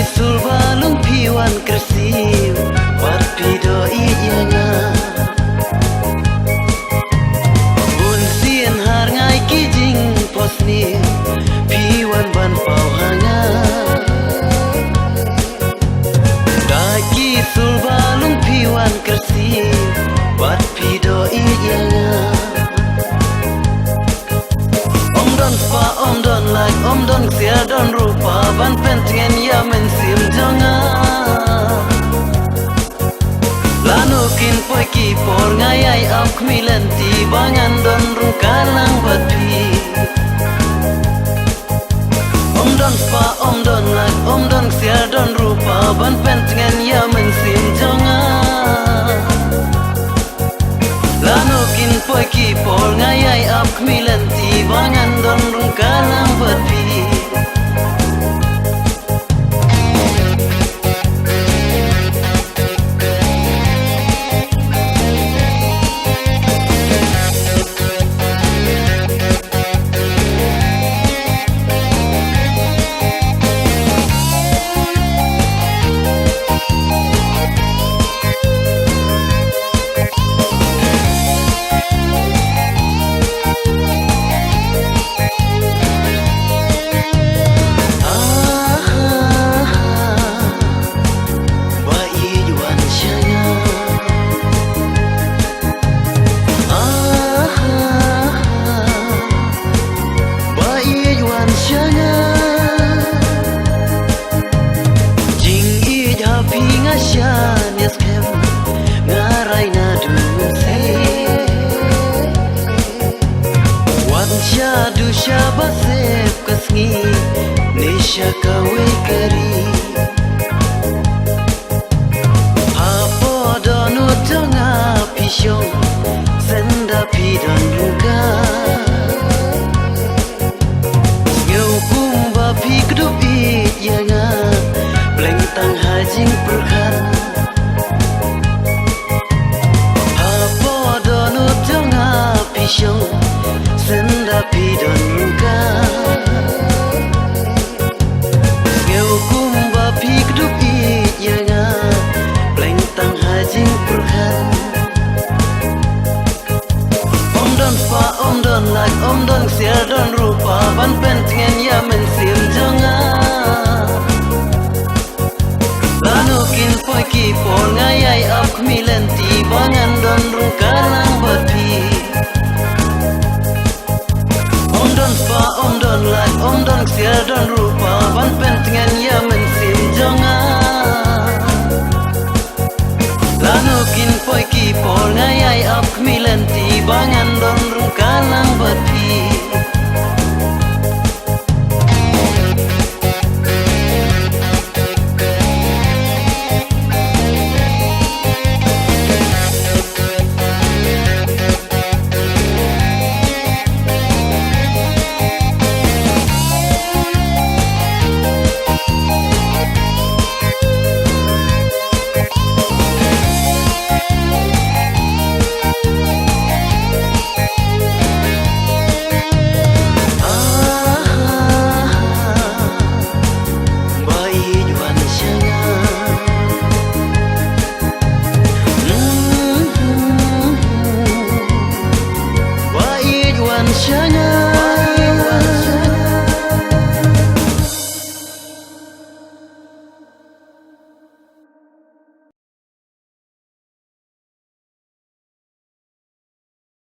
sul balung piwan kersiu Wat pido iyanga Bun sien har ngai kijing posni Piwan ban pau hanga Daki sul balung piwan kersiu Wat pido iyanga Om don like om don sia don rupa ban pentingan ya mensim jonga Lanu kin poi ki por ngayai am kmilanti bangan don rungkalang bati Om don like om don sia don rupa ban pentingan ya mensim jonga Lanu kin poi ki por ngayai am kmilanti bangan don rungkalang bati Shadu shabasep kasngi nisha kawe kari Apo donu tonga pishong senda pidon luka Ngeu kumba pikdup it yanga bleng tang hajing perkar Apo donu tonga pishong senda pidon luka Ngeu kumba pikdup it yanga bleng tang hajing perhan Om don like om don sia don rupa ban pentingan ya mensim jonga Lanu kin poi ki por ngayai ap kmilanti bangan don rungkalang bati Om don like om don sia don rupa ban pentingan ya mensim jonga Lanu kin poi ki por ngayai ap kmilanti bangan don rungkalang bati Shanya